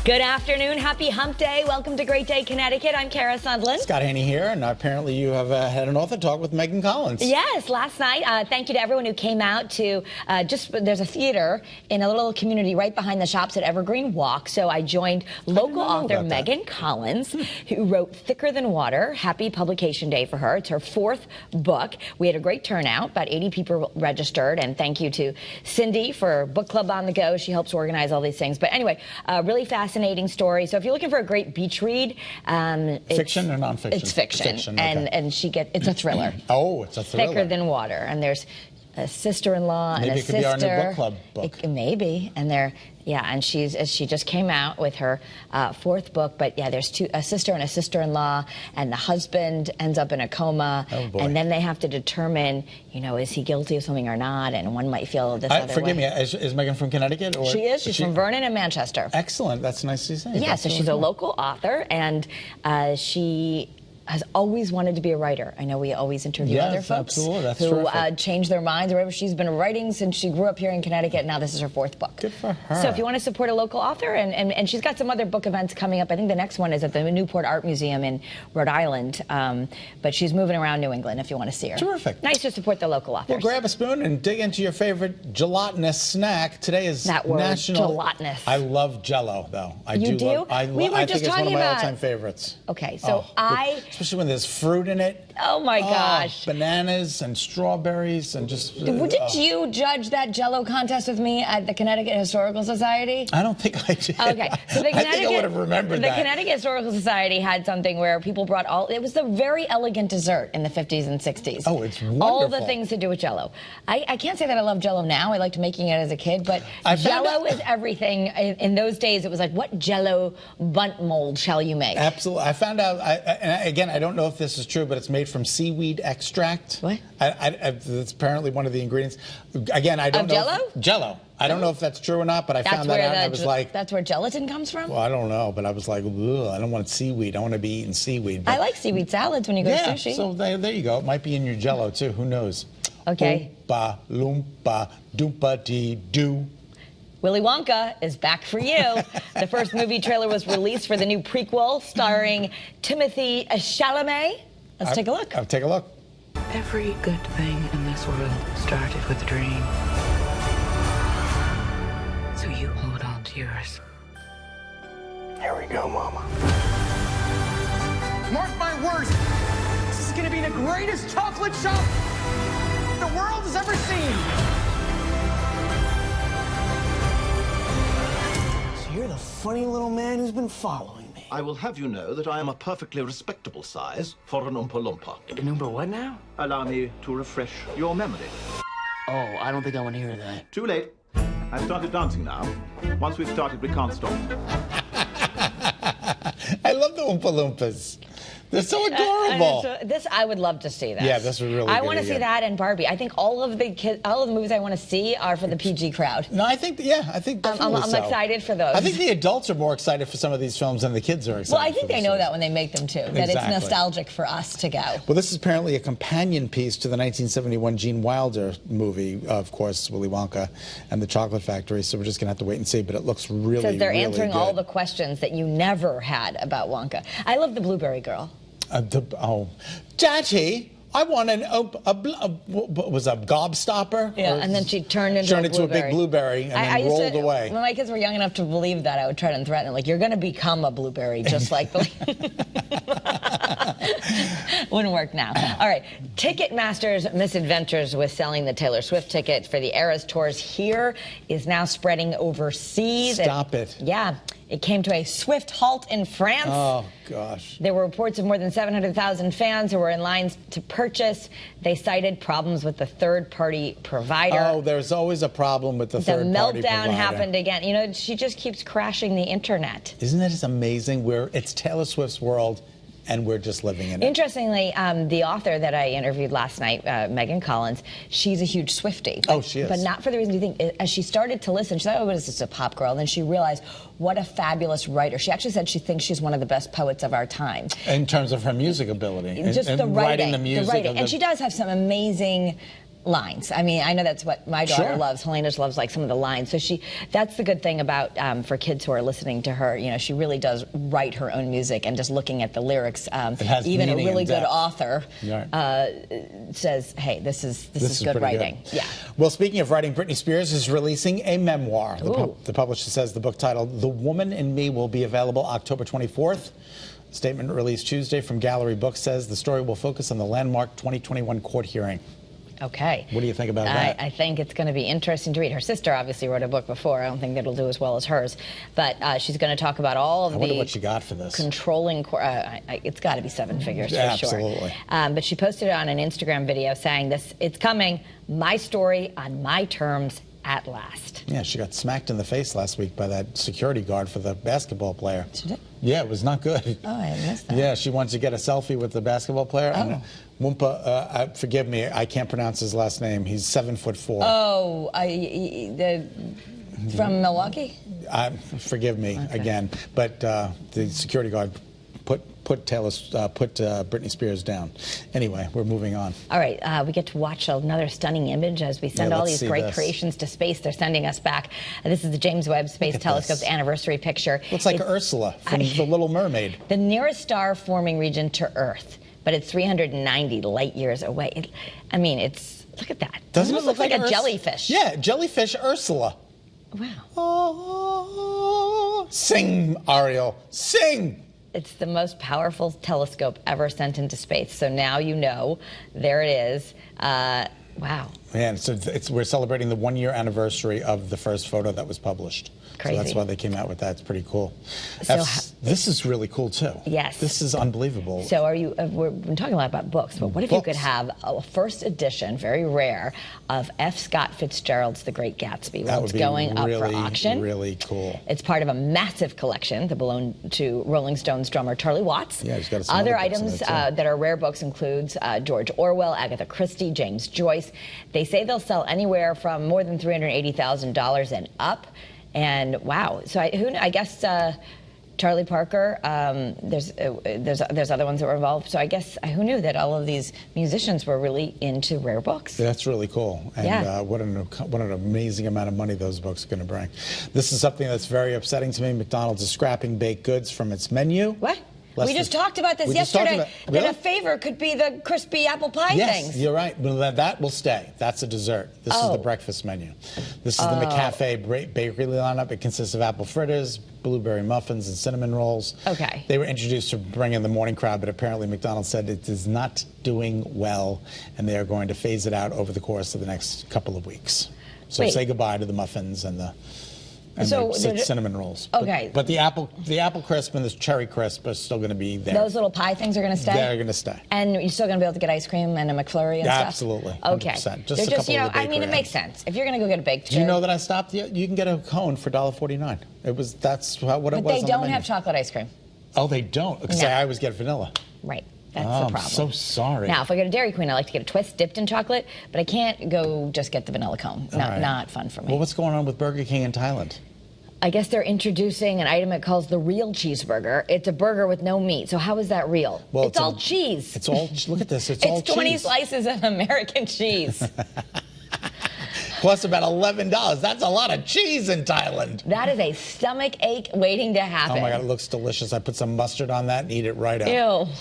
Good afternoon. Happy Hump Day. Welcome to Great Day Connecticut. I'm Kara Sundlin. Scott here, and apparently you have had an author talk with Megan Collins. Yes, last night. Thank you to everyone who came out to there's a theater in a little community right behind the shops at Evergreen Walk. So I joined local author Megan Collins, who wrote Thicker Than Water. Happy publication day for her. It's her fourth book. We had a great turnout. About 80 people registered, and thank you to Cindy for Book Club on the Go. She helps organize all these things. But anyway, really fascinating story. So if you're looking for a great beach read, fiction or nonfiction? It's fiction, fiction, okay. and it's a thriller. Oh, it's a thriller. Thicker Than Water, and there's a sister-in-law and a sister. Maybe it could be our new book club book. Maybe, and she just came out with her fourth book. But yeah, there's a sister and a sister-in-law, and the husband ends up in a coma, and then they have to determine, is he guilty of something or not? And one might feel this other way. Forgive me, is Megan from Connecticut? Or she is. She's from Vernon and Manchester. Excellent. That's nice to say. Yeah, so she's a local author, and she has always wanted to be a writer. I know we always interview other folks who change their minds or whatever. She's been writing since she grew up here in Connecticut. Now this is her fourth book. Good for her. So if you want to support a local author, and she's got some other book events coming up. I think the next one is at the Newport Art Museum in Rhode Island. But she's moving around New England if you want to see her. Terrific. Nice to support the local authors. Well, grab a spoon and dig into your favorite gelatinous snack. Today is National Gelatinous. I love Jello, though. I do. I think it's one of my all-time favorites. Okay, so especially when there's fruit in it. Oh my gosh. Bananas and strawberries and just... Did you judge that Jello contest with me at the Connecticut Historical Society? I don't think I did. Okay. So I think I would have remembered that. The Connecticut Historical Society had something where people brought it was the very elegant dessert in the 50s and 60s. Oh, it's wonderful. All the things to do with Jello. I can't say that I love Jello now. I liked making it as a kid, but Jello is everything. In those days, it was like, what Jello bunt mold shall you make? Absolutely. I found out, and again, I don't know if this is true, but it's made from seaweed extract. What? It's apparently one of the ingredients. Again, I don't know. Jello? Jello. I don't know if that's true or not, but I found that out and I was like... That's where gelatin comes from? Well, I don't know, but I was like, ugh, I don't want seaweed. I want to be eating seaweed. But, I like seaweed salads when you go to sushi. So there you go. It might be in your Jello, too. Who knows? Okay. Oompa, loompa, doompa dee doo. Willy Wonka is back for you. The first movie trailer was released for the new prequel starring Timothy Chalamet. Let's take a look. Take a look. Every good thing in this world started with a dream. So you hold on to yours. Here we go, Mama. Mark my words, this is gonna be the greatest chocolate shop the world has ever seen. So you're the funny little man who's been following me. I will have you know that I am a perfectly respectable size for an Oompa Loompa. An Oompa what now? Allow me to refresh your memory. Oh, I don't think I want to hear that. Too late. I've started dancing now. Once we've started, we can't stop. I love the Oompa Loompas. They're so adorable. I would love to see that. Yeah, this was really good. I want to see that and Barbie. I think all of the movies I want to see are for the PG crowd. No, I think definitely I'm excited for those. I think the adults are more excited for some of these films than the kids are excited. Well, I think they know that when they make them too. That it's nostalgic for us to go. Well, this is apparently a companion piece to the 1971 Gene Wilder movie, of course, Willy Wonka and the Chocolate Factory. So we're just gonna have to wait and see. But it looks really, so they're answering good. all the questions that you never had about Wonka. I love the Blueberry Girl. Daddy, I want was a gobstopper? Yeah, and then she turned into a big blueberry and then rolled away. When my kids were young enough to believe that, I would try to threaten them, like, you're going to become a blueberry, just like the... Wouldn't work now. All right, Ticketmaster's misadventures with selling the Taylor Swift tickets for the Eras tours here is now spreading overseas. Stop it. Yeah. It came to a swift halt in France. Oh, gosh. There were reports of more than 700,000 fans who were in lines to purchase. They cited problems with the third-party provider. Oh, there's always a problem with the third-party provider. The meltdown happened again. She just keeps crashing the internet. Isn't it just amazing? It's Taylor Swift's world, and we're just living in it. Interestingly, the author that I interviewed last night, Megan Collins, she's a huge Swiftie. Oh, she is. But not for the reason you think. As she started to listen, she thought, oh, what is this, a pop girl? And then she realized what a fabulous writer. She actually said she thinks she's one of the best poets of our time. In terms of her music ability. Just and the writing. the music. And she does have some amazing lines. I mean, I know that's what my daughter Sure. loves. Helena loves like some of the lines. So that's the good thing about for kids who are listening to her. You know, she really does write her own music, and just looking at the lyrics, It has even a meaning really and good depth. author Right. says, "Hey, this is good pretty writing." good. Yeah. Well, speaking of writing, Britney Spears is releasing a memoir. Ooh. The publisher says the book titled "The Woman in Me" will be available October 24th. A statement released Tuesday from Gallery Books says the story will focus on the landmark 2021 court hearing. Okay. What do you think about that? I think it's going to be interesting to read. Her sister obviously wrote a book before. I don't think it'll do as well as hers. But she's going to talk about all of I wonder the what she got for this. controlling. It's got to be seven figures Yeah, for sure. absolutely. But she posted it on an Instagram video saying, it's coming, my story on my terms at last. Yeah, she got smacked in the face last week by that security guard for the basketball player. She did? Yeah, it was not good. Oh, I missed that. Yeah, she wanted to get a selfie with the basketball player. Oh. And Wumpa, forgive me, I can't pronounce his last name. He's 7'4". Oh, from Milwaukee? Forgive me again, but the security guard put Britney Spears down. Anyway, we're moving on. All right, we get to watch another stunning image as we send all let's these see great this. creations to space. They're sending us back. This is the James Webb Space at Telescope's this. anniversary picture. Looks like Ursula from The Little Mermaid. The nearest star forming region to Earth, but it's 390 light years away. Look at that. Doesn't it almost look looks like a Urs- jellyfish? Yeah, jellyfish Ursula. Wow. Oh, sing, Ariel, sing. It's the most powerful telescope ever sent into space. So now you know. There it is. Wow. Man, so we're celebrating the 1-year anniversary of the first photo that was published. Crazy. So that's why they came out with that. It's pretty cool. So This is really cool, too. Yes. This is unbelievable. So we're talking a lot about books, but what if you Books. could have a first edition, very rare, of F. Scott Fitzgerald's The Great Gatsby? That would It's be going up really, for auction. really cool. It's part of a massive collection that belonged to Rolling Stones drummer Charlie Watts. Yeah, he's got some Other other books in items there, too. that are rare books includes George Orwell, Agatha Christie, James Joyce. They say they'll sell anywhere from more than $380,000 and up. And wow, so I guess Charlie Parker. There's other ones that were involved. So I guess who knew that all of these musicians were really into rare books? That's really cool. And Yeah. what an amazing amount of money those books are going to bring. This is something that's very upsetting to me. McDonald's is scrapping baked goods from its menu. What? Less We just than- talked about this we just talked yesterday. about- That Really? a favor could be the crispy apple pie Yes, things. you're right. Well, that will stay. That's a dessert. This is Oh. the breakfast menu. This is the McCafe bakery lineup. It consists of apple fritters, blueberry muffins, and cinnamon rolls. Okay. They were introduced to bring in the morning crowd, but apparently McDonald's said it is not doing well, and they are going to phase it out over the course of the next couple of weeks. So Wait. say goodbye to the muffins and the So they're- cinnamon rolls. Okay. But the apple crisp and the cherry crisp are still going to be there. Those little pie things are going to stay? They're going to stay. And you're still going to be able to get ice cream and a McFlurry and stuff? Absolutely, Okay. 100%. Just They're a couple of the I mean, bakery it makes items. sense. If you're going to go get a baked Do you good- know that I stopped? You can get a cone for $1.49. That's what it was. But they on the don't menu. have chocolate ice cream. Oh, they don't. Because No. I always get vanilla. Right. That's Oh, the problem. I'm so sorry. Now, if I go to Dairy Queen, I like to get a twist dipped in chocolate, but I can't go just get the vanilla cone. All right. Not fun for me. Well, what's going on with Burger King in Thailand? I guess they're introducing an item it calls the real cheeseburger. It's a burger with no meat. So how is that real? Well, it's all cheese. It's all. Look at this. It's all It's 20 cheese. slices of American cheese. Plus about $11. That's a lot of cheese in Thailand. That is a stomach ache waiting to happen. Oh my God, it looks delicious. I put some mustard on that and eat it right up. Ew.